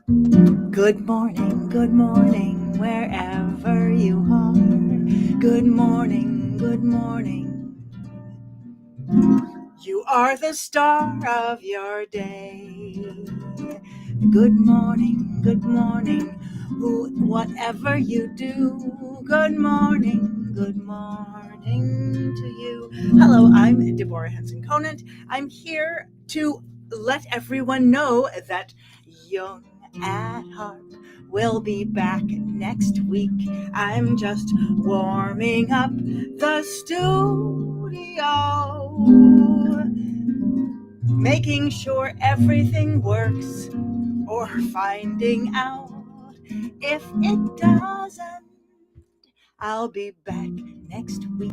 Good morning, wherever you are. Good morning, good morning. You are the star of your day. Good morning, whatever you do. Good morning to you. Hello, I'm Deborah Henson-Conant. I'm here to let everyone know that Jung at Harp will be back next week. I'm just warming up the studio, making sure everything works, or finding out if it doesn't. I'll be back next week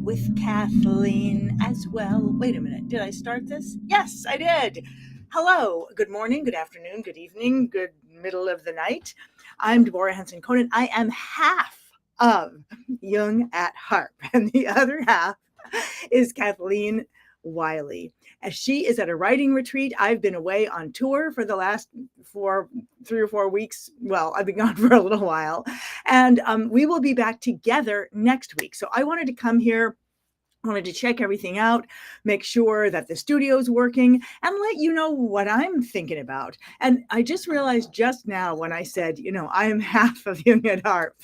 with Kathleen as well. Wait a minute, did I start this? Yes, I did. Hello, good morning, good afternoon, good evening, good middle of the night. I'm Deborah Henson-Conant. I am half of Jung at Harp, and the other half is Kathleen Wiley. As she is at a writing retreat, I've been away on tour for the last 3 or 4 weeks. Well, I've been gone for a little while, and we will be back together next week. So I wanted to come here. I wanted to check everything out, make sure that the studio's working, and let you know what I'm thinking about. And I just realized just now when I said, I am half of Jung at Harp.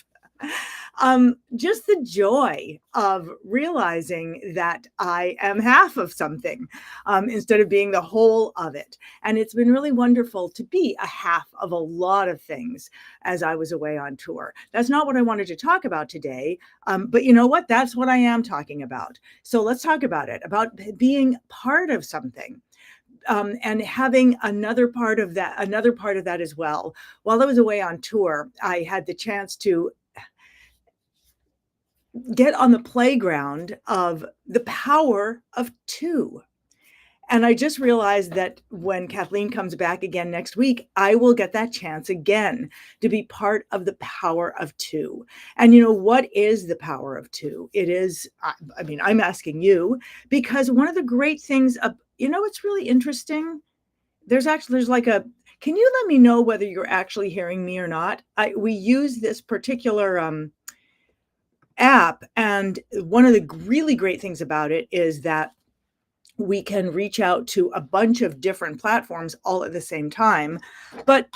Just the joy of realizing that I am half of something instead of being the whole of it. And it's been really wonderful to be a half of a lot of things as I was away on tour. That's not what I wanted to talk about today, but you know what? That's what I am talking about. So let's talk about it, about being part of something. And having another part of that as well. While I was away on tour, I had the chance to get on the playground of the power of two. And I just realized that when Kathleen comes back again next week, I will get that chance again to be part of the power of two. And what is the power of two? It is, I'm asking you, because one of the great things it's really interesting. There's like can you let me know whether you're actually hearing me or not? We use this particular app, and one of the really great things about it is that we can reach out to a bunch of different platforms all at the same time, but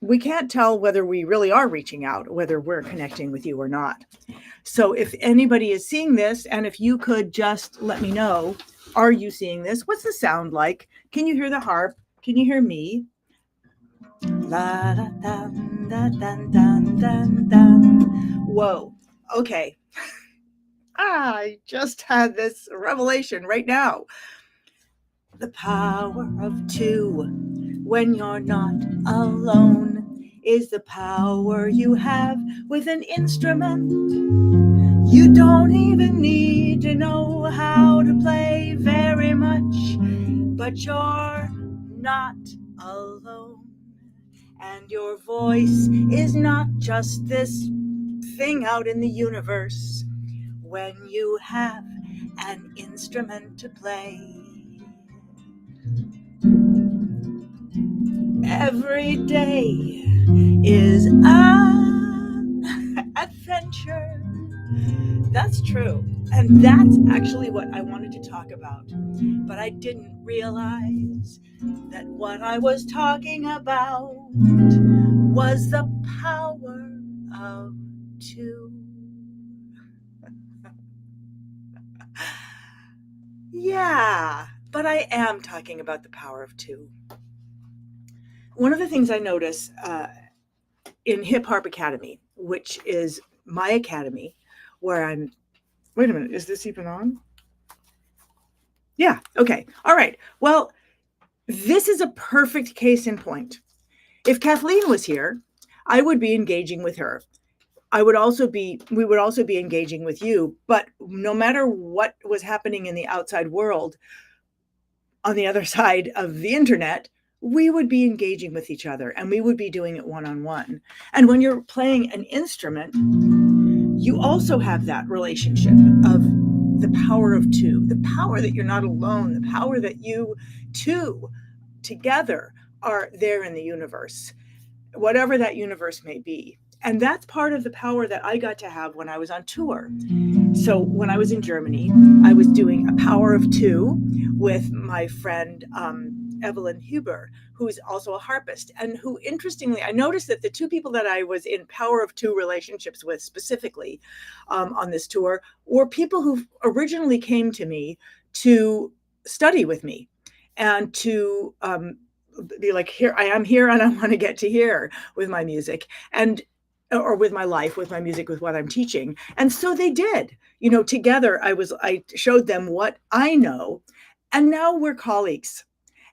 we can't tell whether we really are reaching out, whether we're connecting with you or not. So if anybody is seeing this, and if you could just let me know, are you seeing this? What's the sound like? Can you hear the harp? Can you hear me? La da dun da dun dun dun dun. Whoa. Okay. I just had this revelation right now. The power of two, when you're not alone, is the power you have with an instrument. You don't even need to know how to play very much, but you're not alone. And your voice is not just this thing out in the universe. When you have an instrument to play, every day is an adventure. That's true. And that's actually what I wanted to talk about. But I didn't realize that what I was talking about was the power of two. Yeah, but I am talking about the power of two. One of the things I notice in Hip Harp Academy, which is my academy, where I'm... Wait a minute, is this even on? Yeah, okay, all right. Well, this is a perfect case in point. If Kathleen was here, I would be engaging with her. we would also be engaging with you, but no matter what was happening in the outside world, on the other side of the internet, we would be engaging with each other, and we would be doing it one-on-one. And when you're playing an instrument, you also have that relationship of the power of two, the power that you're not alone, the power that you two together are there in the universe, whatever that universe may be. And that's part of the power that I got to have when I was on tour. So when I was in Germany, I was doing a power of two with my friend Evelyn Huber, who's also a harpist, and who, interestingly, I noticed that the two people that I was in power of two relationships with specifically on this tour were people who originally came to me to study with me and to be like, here I am here and I want to get to here with my music and or with my life, with my music, with what I'm teaching. And so they did. Together I showed them what I know, and now we're colleagues.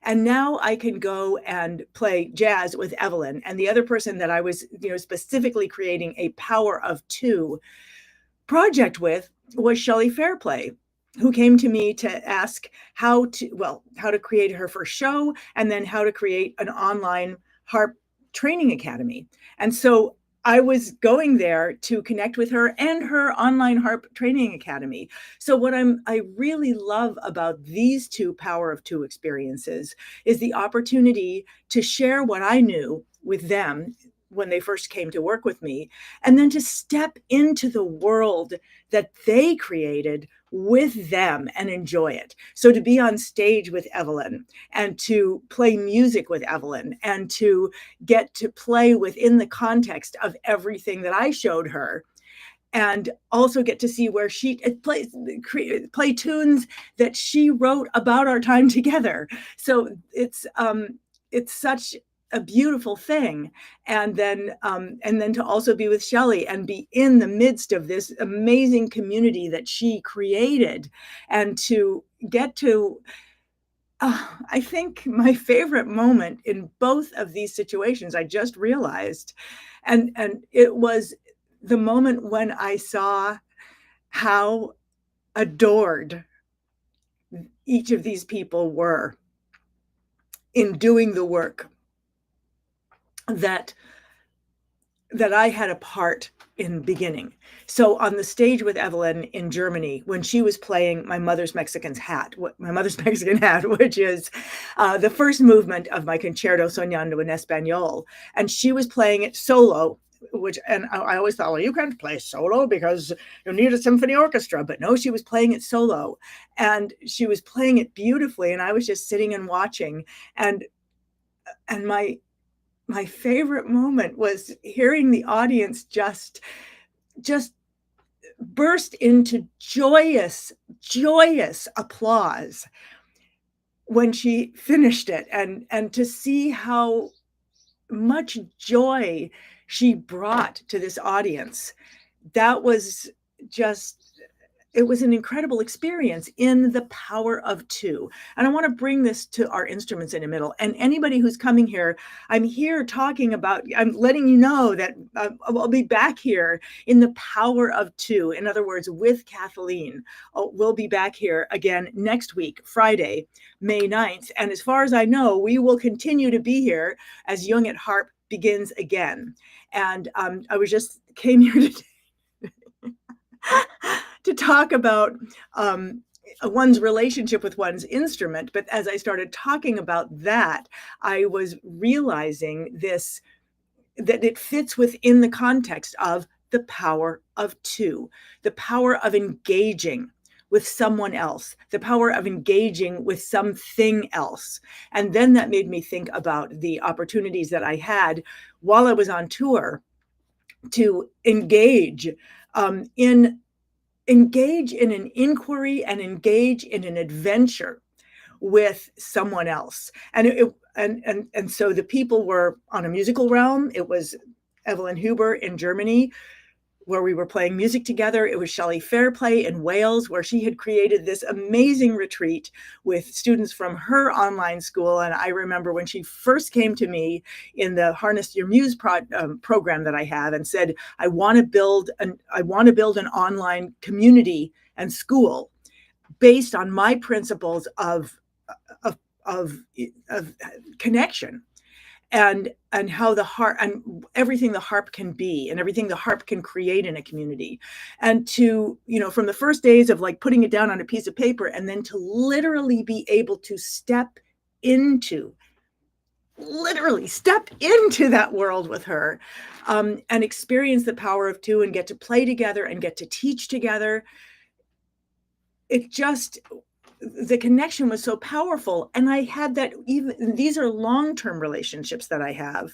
And now I can go and play jazz with Evelyn. And the other person that I was, specifically creating a power of two project with was Shelley Fairplay, who came to me to ask how to create her first show, and then how to create an online harp training academy. And so I was going there to connect with her and her online harp training academy. So what I really love about these two power of two experiences is the opportunity to share what I knew with them when they first came to work with me, and then to step into the world that they created with them and enjoy it. So to be on stage with Evelyn and to play music with Evelyn and to get to play within the context of everything that I showed her, and also get to see where she play tunes that she wrote about our time together. So it's such a beautiful thing. And then to also be with Shelley and be in the midst of this amazing community that she created, and to get to I think my favorite moment in both of these situations, I just realized, and it was the moment when I saw how adored each of these people were in doing the work that I had a part in beginning. So on the stage with Evelyn in Germany, when she was playing my mother's Mexican hat, which is the first movement of my Concerto Soñando en Español, and she was playing it solo, and I always thought, well, you can't play solo because you need a symphony orchestra. But no, she was playing it solo, and she was playing it beautifully. And I was just sitting and watching, and my favorite moment was hearing the audience just burst into joyous applause when she finished it, and to see how much joy she brought to this audience. That was it was an incredible experience in the power of two. And I want to bring this to our instruments in a middle. And anybody who's coming here, I'm letting you know that I'll be back here in the power of two. In other words, with Kathleen. We'll be back here again next week, Friday, May 9th. And as far as I know, we will continue to be here as Jung at Harp begins again. And I came here today to talk about one's relationship with one's instrument. But as I started talking about that, I was realizing that it fits within the context of the power of two, the power of engaging with someone else, the power of engaging with something else. And then that made me think about the opportunities that I had while I was on tour to engage in an inquiry and engage in an adventure with someone else. And so the people were on a musical realm. It was Evelyn Huber in Germany, where we were playing music together. It was Shelley Fairplay in Wales, where she had created this amazing retreat with students from her online school. And I remember when she first came to me in the Harness Your Muse program that I have, and said, I want to build an online community and school based on my principles of connection. And how the harp and everything the harp can be and everything the harp can create in a community. And to, from the first days of like putting it down on a piece of paper, and then to literally be able to step into literally step into that world with her, and experience the power of two and get to play together and get to teach together. It just, the connection was so powerful. And I had that, even these are long-term relationships that I have,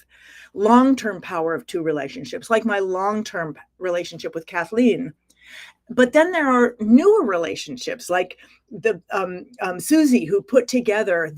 long-term power of two relationships, like my long-term relationship with Kathleen. But then there are newer relationships, like the Susie, who put together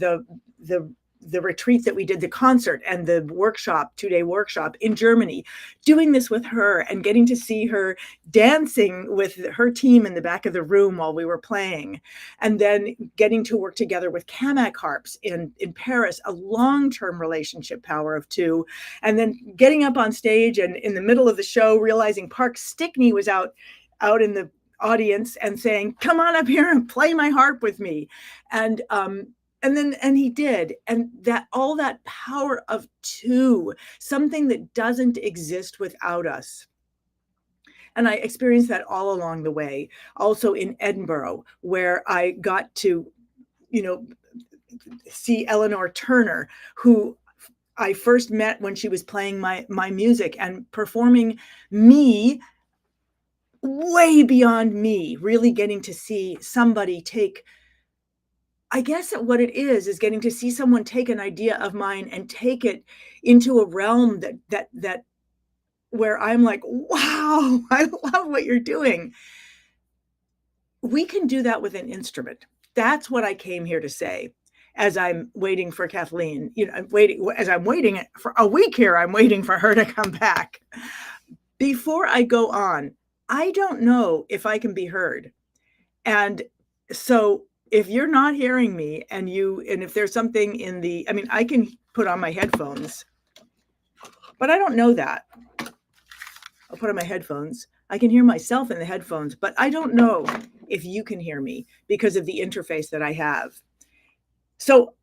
the retreat that we did, the concert and the workshop, 2-day workshop in Germany, doing this with her and getting to see her dancing with her team in the back of the room while we were playing. And then getting to work together with Kamak harps in Paris, a long-term relationship, power of two. And then getting up on stage and in the middle of the show, realizing Park Stickney was out in the audience and saying, "Come on up here and play my harp with me." And he did. And that, all that power of two, something that doesn't exist without us. And I experienced that all along the way. Also in Edinburgh, where I got to, see Eleanor Turner, who I first met when she was playing my music and performing me way beyond me, really getting to see somebody take, I guess what it is getting to see someone take an idea of mine and take it into a realm that where I'm like, wow, I love what you're doing. We can do that with an instrument. That's what I came here to say. As I'm waiting for Kathleen, as I'm waiting for a week here, I'm waiting for her to come back. Before I go on, I don't know if I can be heard. And so if you're not hearing me and if there's something I can put on my headphones, but I don't know that. I'll put on my headphones. I can hear myself in the headphones, but I don't know if you can hear me because of the interface that I have. So,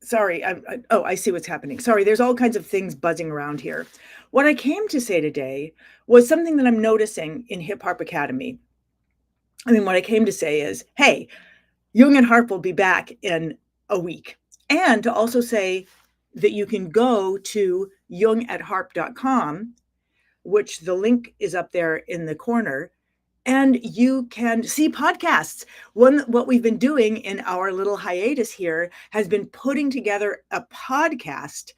sorry. I see what's happening. Sorry, there's all kinds of things buzzing around here. What I came to say today was something that I'm noticing in Hip Harp Academy. What I came to say is, hey, Jung and Harp will be back in a week. And to also say that you can go to jungatharp.com, which the link is up there in the corner, and you can see podcasts. What we've been doing in our little hiatus here has been putting together a podcast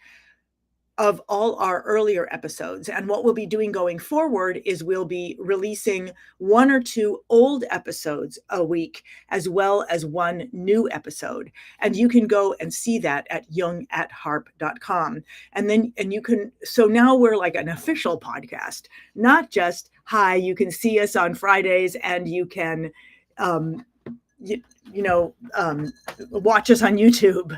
of all our earlier episodes. And what we'll be doing going forward is we'll be releasing 1 or 2 old episodes a week, as well as 1 new episode. And you can go and see that at jungatharp.com. And you can, so now we're like an official podcast, not just, hi, you can see us on Fridays and you can, watch us on YouTube.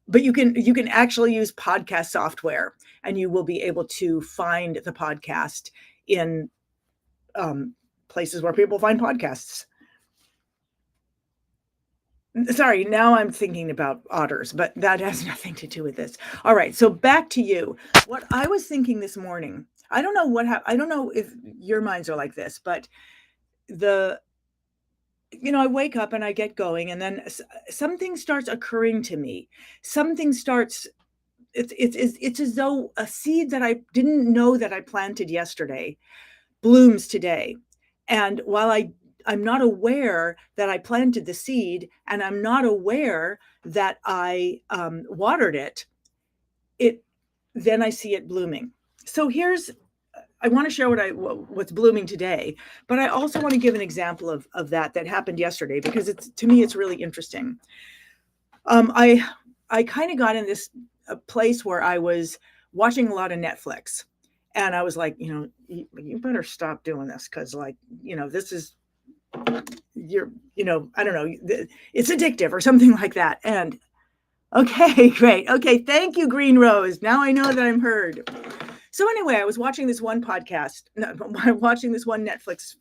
But you can actually use podcast software, and you will be able to find the podcast in places where people find podcasts. Sorry, now I'm thinking about otters, but that has nothing to do with this. All right, so back to you. What I was thinking this morning, I don't know I don't know if your minds are like this, but I wake up and I get going, and then something starts occurring to me. Something starts, it's as though a seed that I didn't know that I planted yesterday blooms today. And while I'm not aware that I planted the seed, and I'm not aware that I watered it, then I see it blooming. So I want to share what's blooming today, but I also want to give an example of that happened yesterday, because to me, it's really interesting. I kind of got in this place where I was watching a lot of Netflix, and I was like, you better stop doing this, because this is, I don't know, it's addictive or something like that. And okay, great. Okay, thank you, Green Rose. Now I know that I'm heard. So anyway, I was watching this one watching this one Netflix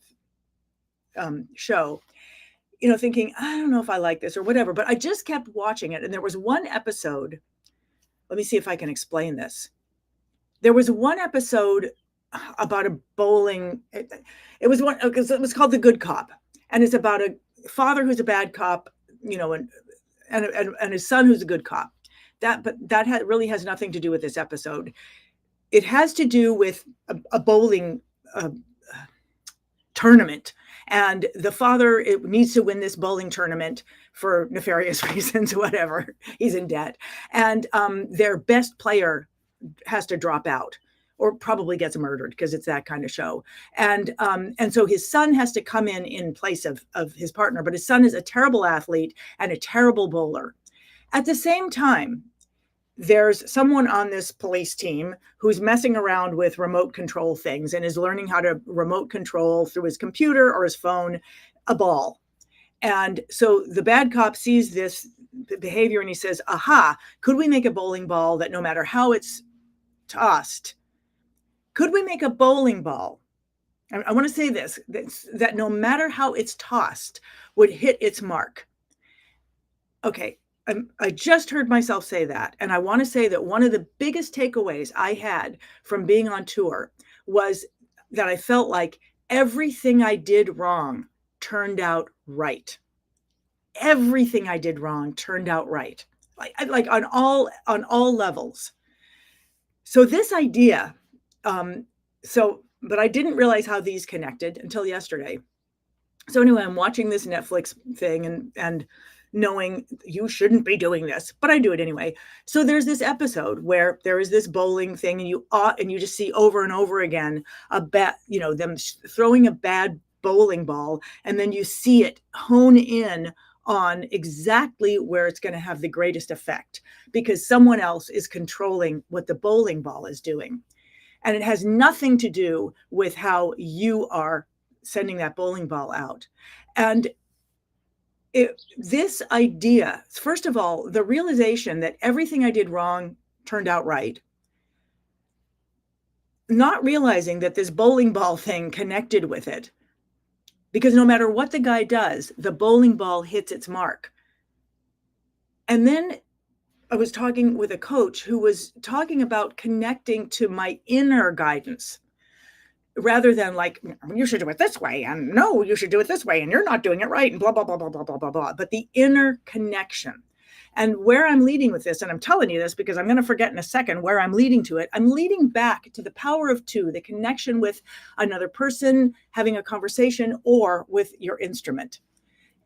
show, thinking, I don't know if I like this or whatever, but I just kept watching it. And there was one episode, let me see if I can explain this. There was one episode about a bowling, it was called The Good Cop. And it's about a father who's a bad cop, and his son who's a good cop. But that really has nothing to do with this episode. It has to do with a bowling tournament, and the father needs to win this bowling tournament for nefarious reasons, whatever. He's in debt, and their best player has to drop out, or probably gets murdered, because it's that kind of show. And so his son has to come in place of his partner, but his son is a terrible athlete and a terrible bowler. At the same time, there's someone on this police team who's messing around with remote control things and is learning how to remote control through his computer or his phone a ball. And so the bad cop sees this behavior and he says, aha, could we make a bowling ball that no matter how it's tossed, could we make a bowling ball? I want to say this, that no matter how it's tossed would hit its mark. Okay. I just heard myself say that. And I want to say that one of the biggest takeaways I had from being on tour was that I felt like everything I did wrong turned out right. Everything I did wrong turned out right. Like on all levels. So this idea, but I didn't realize how these connected until yesterday. So anyway, I'm watching this Netflix thing and knowing you shouldn't be doing this, but I do it anyway. So there's this episode where there is this bowling thing, and you just see over and over again them throwing a bad bowling ball, and then you see it hone in on exactly where it's going to have the greatest effect, because someone else is controlling what the bowling ball is doing. And it has nothing to do with how you are sending that bowling ball out. And this idea, first of all, the realization that everything I did wrong turned out right. Not realizing that this bowling ball thing connected with it, because no matter what the guy does, the bowling ball hits its mark. And then I was talking with a coach who was talking about connecting to my inner guidance, rather than like, you should do it this way, and no, you should do it this way, and you're not doing it right, and blah, blah, blah, blah, blah, blah, blah, blah. But the inner connection. And where I'm leading with this, and I'm telling you this because I'm going to forget in a second where I'm leading to it, I'm leading back to the power of two, the connection with another person, having a conversation, or with your instrument.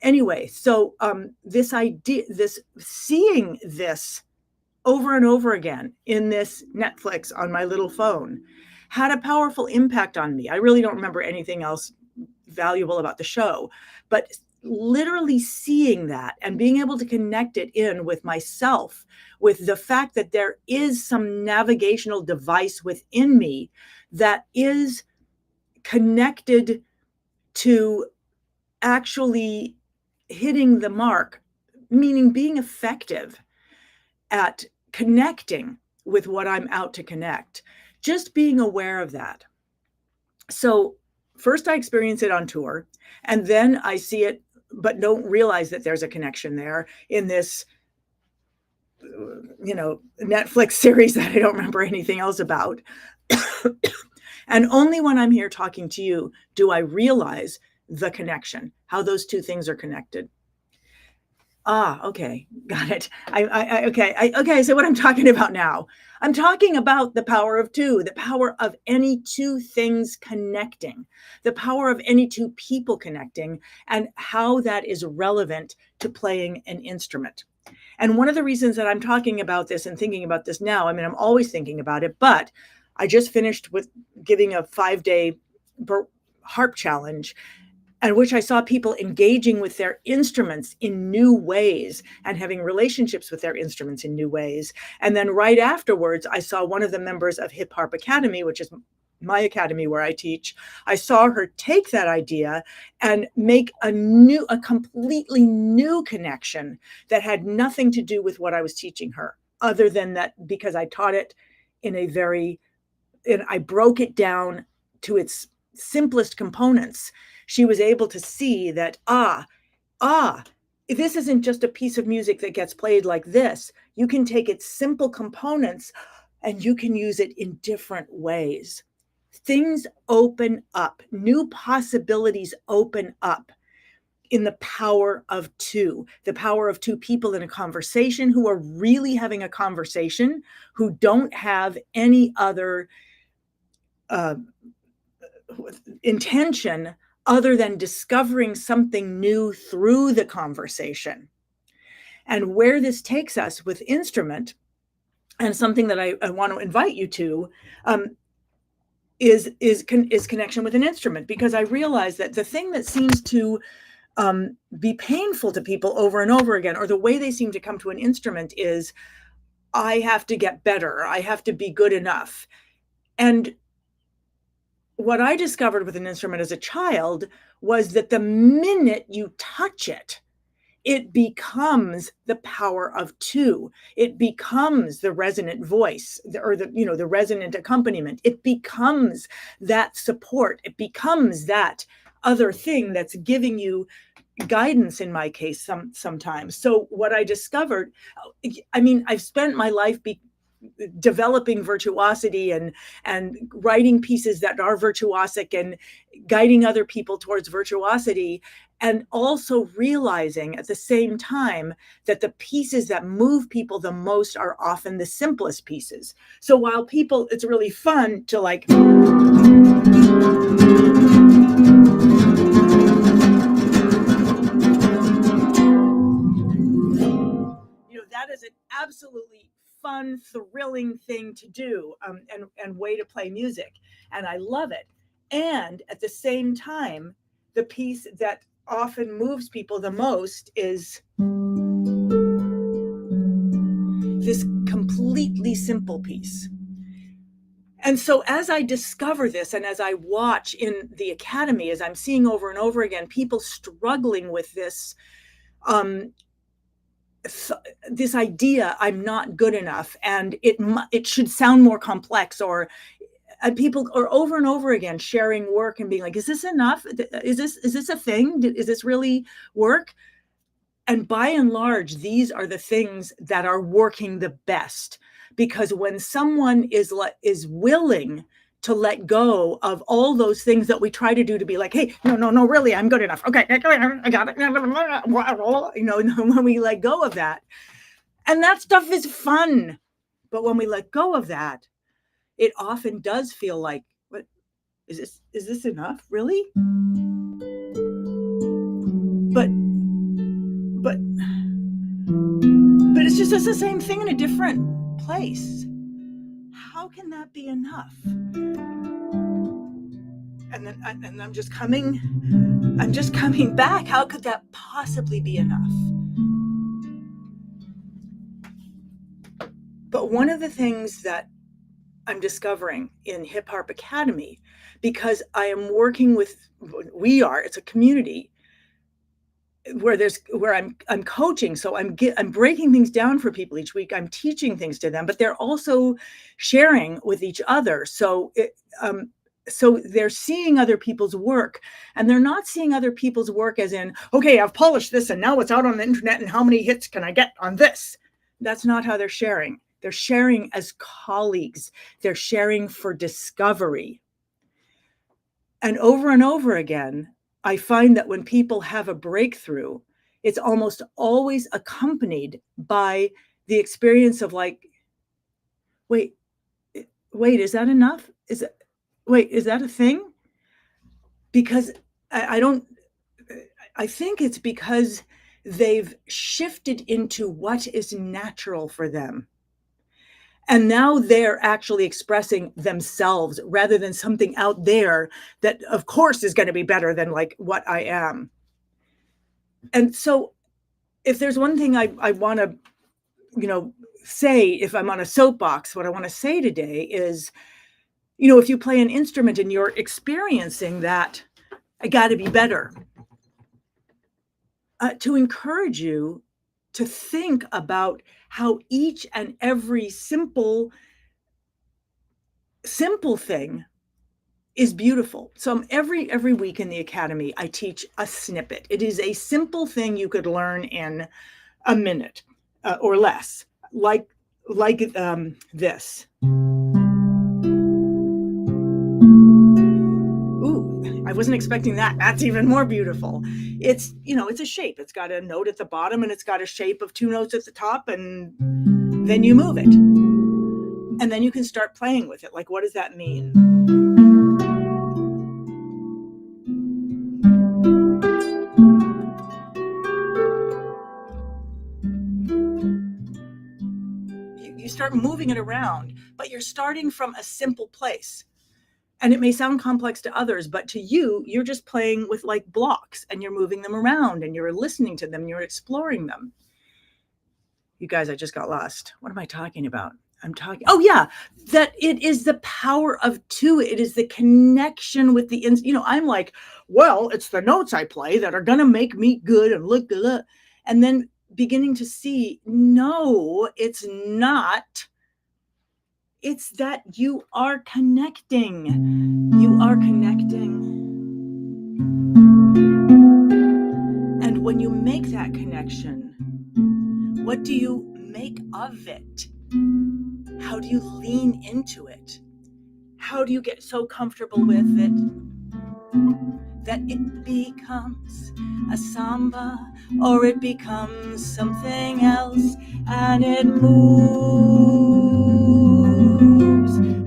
Anyway, so this idea, seeing this over and over again in this Netflix on my little phone, had a powerful impact on me. I really don't remember anything else valuable about the show, but literally seeing that and being able to connect it in with myself, with the fact that there is some navigational device within me that is connected to actually hitting the mark, meaning being effective at connecting with what I'm out to connect. Just being aware of that. So first I experience it on tour, and then I see it, but don't realize that there's a connection there in this, Netflix series that I don't remember anything else about. And only when I'm here talking to you do I realize the connection, how those two things are connected. Okay, got it. Okay. So what I'm talking about now, I'm talking about the power of two, the power of any two things connecting, the power of any two people connecting, and how that is relevant to playing an instrument. And one of the reasons that I'm talking about this and thinking about this now, I mean, I'm always thinking about it, but I just finished with giving a 5-day harp challenge, in which I saw people engaging with their instruments in new ways and having relationships with their instruments in new ways. And then right afterwards, I saw one of the members of Hip Harp Academy, which is my academy where I teach. I saw her take that idea and make a completely new connection that had nothing to do with what I was teaching her, other than that because I taught it and I broke it down to its simplest components. She was able to see that, this isn't just a piece of music that gets played like this. You can take its simple components and you can use it in different ways. Things open up, new possibilities open up. in the power of two people in a conversation who are really having a conversation, who don't have any other intention other than discovering something new through the conversation. And where this takes us with instrument, and something that I want to invite you to, is connection with an instrument, because I realize that the thing that seems to be painful to people over and over again, or the way they seem to come to an instrument, is I have to get better, I have to be good enough. And what I discovered with an instrument as a child was that the minute you touch it, it becomes the power of two. It becomes the resonant voice, or the resonant accompaniment. It becomes that support. It becomes that other thing that's giving you guidance, in my case, sometimes. So what I discovered, I mean, I've spent my life developing virtuosity and writing pieces that are virtuosic and guiding other people towards virtuosity, and also realizing at the same time that the pieces that move people the most are often the simplest pieces. So while it's really fun to like that is an absolutely fun, thrilling thing to do, and way to play music. And I love it. And at the same time, the piece that often moves people the most is this completely simple piece. And so as I discover this, and as I watch in the academy, as I'm seeing over and over again, people struggling with this, this idea, I'm not good enough, and it should sound more complex, or people are over and over again sharing work and being like, is this enough? Is this a thing? Is this really work? And by and large, these are the things that are working the best, because when someone is willing to let go of all those things that we try to do to be like, hey, no, really, I'm good enough. Okay, I got it. When we let go of that, and that stuff is fun, but when we let go of that, it often does feel like, what is this enough, really? But it's just the same thing in a different place. How can that be enough? And then I'm just coming back. How could that possibly be enough? But one of the things that I'm discovering in Hip Harp Academy, because I am working with, it's a community where I'm coaching, so I'm breaking things down for people each week. I'm teaching things to them, but they're also sharing with each other. So they're seeing other people's work, and they're not seeing other people's work as in, okay, I've polished this and now it's out on the internet, and how many hits can I get on this? That's not how they're sharing. They're sharing as colleagues. They're sharing for discovery. And over again, I find that when people have a breakthrough, it's almost always accompanied by the experience of like, wait, is that enough? Is that a thing? Because I think it's because they've shifted into what is natural for them. And now they're actually expressing themselves rather than something out there that, of course, is going to be better than like what I am. And so if there's one thing I want to, say, if I'm on a soapbox, what I want to say today is, if you play an instrument and you're experiencing that, I got to be better, to encourage you to think about how each and every simple thing is beautiful. So every week in the academy, I teach a snippet. It is a simple thing you could learn in a minute or less, like this. Ooh, I wasn't expecting that. That's even more beautiful. It's, it's a shape. It's got a note at the bottom and it's got a shape of 2 notes at the top, and then you move it. And then you can start playing with it. Like, what does that mean? You start moving it around, but you're starting from a simple place. And it may sound complex to others, but to you, you're just playing with like blocks and you're moving them around and you're listening to them, you're exploring them. You guys, I just got lost. What am I talking about? Oh yeah, that it is the power of 2. It is the connection with the, I'm like, well, it's the notes I play that are going to make me good and look good. And then beginning to see, no, it's not. It's that you are connecting. You are connecting. And when you make that connection, what do you make of it? How do you lean into it? How do you get so comfortable with it that it becomes a samba, or it becomes something else, and it moves?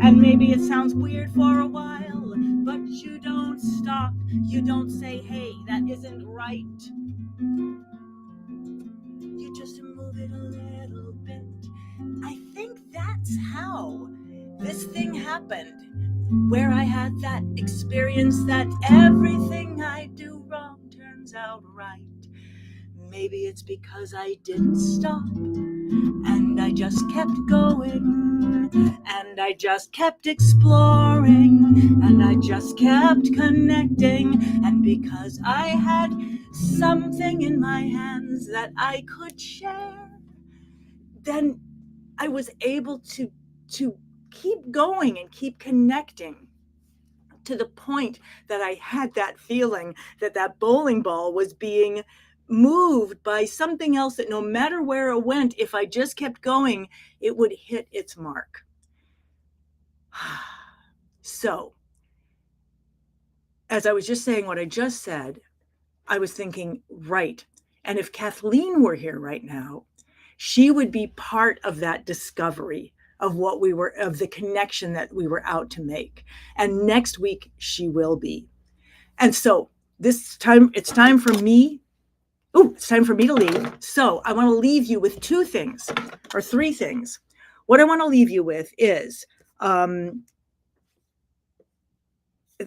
And maybe it sounds weird for a while, but you don't stop. You don't say, hey, that isn't right. You just move it a little bit. I think that's how this thing happened, where I had that experience that everything I do wrong turns out right. Maybe it's because I didn't stop, and I just kept going, and I just kept exploring, and I just kept connecting, and because I had something in my hands that I could share, then I was able to keep going and keep connecting, to the point that I had that feeling that that bowling ball was being moved by something else, that no matter where it went, if I just kept going, it would hit its mark. So, as I was just saying what I just said, I was thinking, right. And if Kathleen were here right now, she would be part of that discovery of of the connection that we were out to make. And next week she will be. And so this time, it's time for me to leave. So I want to leave you with 2 things or 3 things. What I want to leave you with is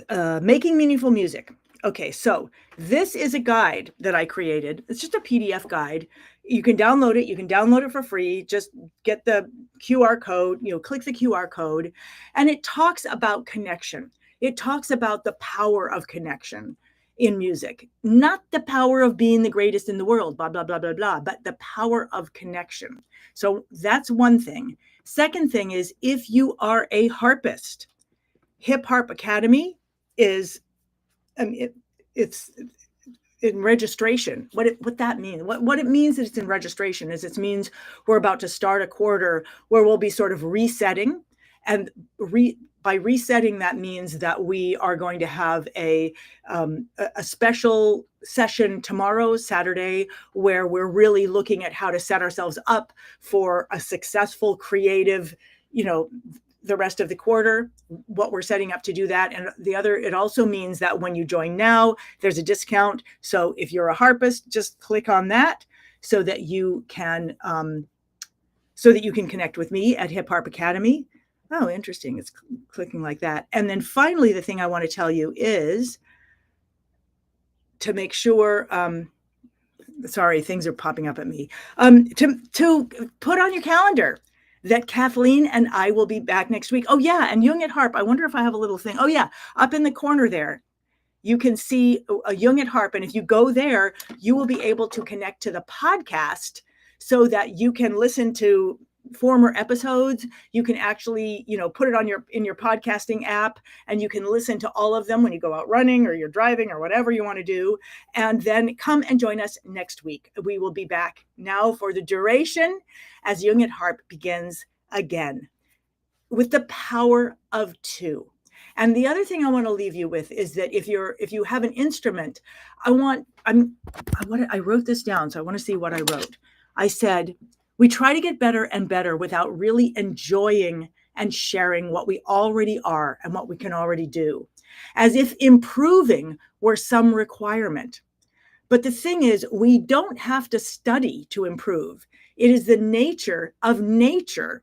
making meaningful music. Okay, so this is a guide that I created. It's just a PDF guide. You can download it. You can download it for free. Just get the QR code, click the QR code, and it talks about connection. It talks about the power of connection in music, not the power of being the greatest in the world, blah, blah, blah, blah, blah, but the power of connection. So that's one thing. Second thing is, if you are a harpist, Hip Harp Academy is, it's in registration. What that means, what it means is it's in registration is it means we're about to start a quarter where we'll be sort of resetting, and by resetting, that means that we are going to have a special session tomorrow, Saturday, where we're really looking at how to set ourselves up for a successful, creative, the rest of the quarter, what we're setting up to do that. And it also means that when you join now, there's a discount. So if you're a harpist, just click on that so that you can connect with me at Hip Harp Academy. Oh, interesting. It's clicking like that. And then finally, the thing I want to tell you is to make sure, sorry, things are popping up at me, to put on your calendar that Kathleen and I will be back next week. Oh yeah, and Jung at Harp. I wonder if I have a little thing. Oh yeah, up in the corner there, you can see a Jung at Harp. And if you go there, you will be able to connect to the podcast so that you can listen to former episodes. You can actually, put it on in your podcasting app, and you can listen to all of them when you go out running or you're driving or whatever you want to do. And then come and join us next week. We will be back now for the duration as Jung at Harp begins again with the power of 2. And the other thing I want to leave you with is that if you have an instrument, I wrote this down, so I want to see what I wrote. I said, we try to get better and better without really enjoying and sharing what we already are and what we can already do, as if improving were some requirement. But the thing is, we don't have to study to improve. It is the nature of nature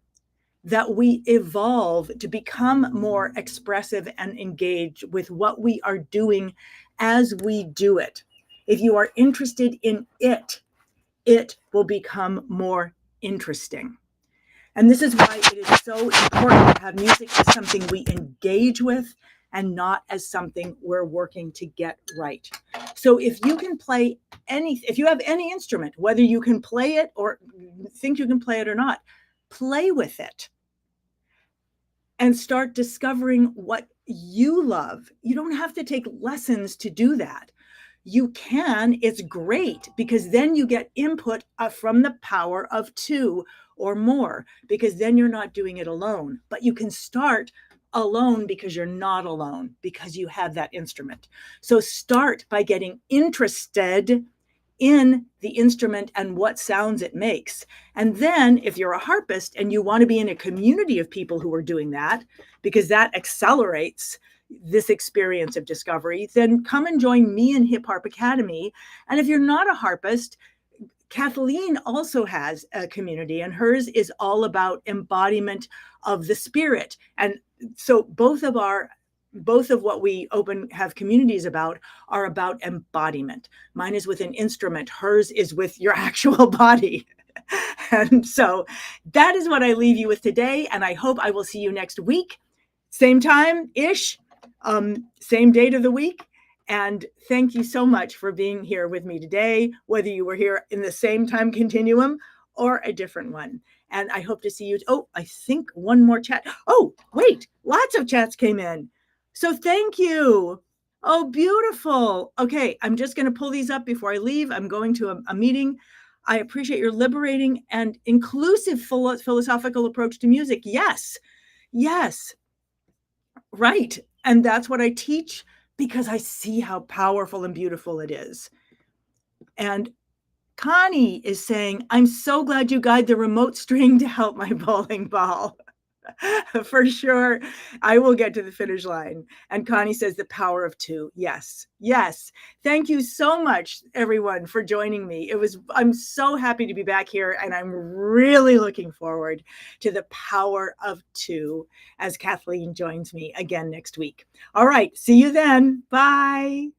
that we evolve to become more expressive and engaged with what we are doing as we do it. If you are interested in it, it will become more interesting. And this is why it is so important to have music as something we engage with and not as something we're working to get right. So if you can play if you have any instrument, whether you can play it or think you can play it or not, play with it and start discovering what you love. You don't have to take lessons to do that. You can, it's great, because then you get input from the power of two or more, because then you're not doing it alone. But you can start alone because you're not alone, because you have that instrument. So start by getting interested in the instrument and what sounds it makes. And then if you're a harpist and you want to be in a community of people who are doing that, because that accelerates this experience of discovery, then come and join me in Hip Harp Academy. And if you're not a harpist, Kathleen also has a community, and hers is all about embodiment of the spirit. And so both of what we have communities about are about embodiment. Mine is with an instrument, hers is with your actual body. And so that is what I leave you with today. And I hope I will see you next week, same time-ish, same date of the week. And thank you so much for being here with me today, whether you were here in the same time continuum or a different one. And I hope to see you. Oh, I think one more chat. Oh, wait, lots of chats came in. So thank you. Oh, beautiful. Okay, I'm just going to pull these up before I leave. I'm going to a meeting. I appreciate your liberating and inclusive philosophical approach to music. Yes, yes, right. And that's what I teach, because I see how powerful and beautiful it is. And Connie is saying, I'm so glad you guide the remote string to help my bowling ball. For sure, I will get to the finish line. And Connie says the power of two. Yes, yes. Thank you so much, everyone, for joining me. I'm so happy to be back here, and I'm really looking forward to the power of two as Kathleen joins me again next week. All right, see you then. Bye.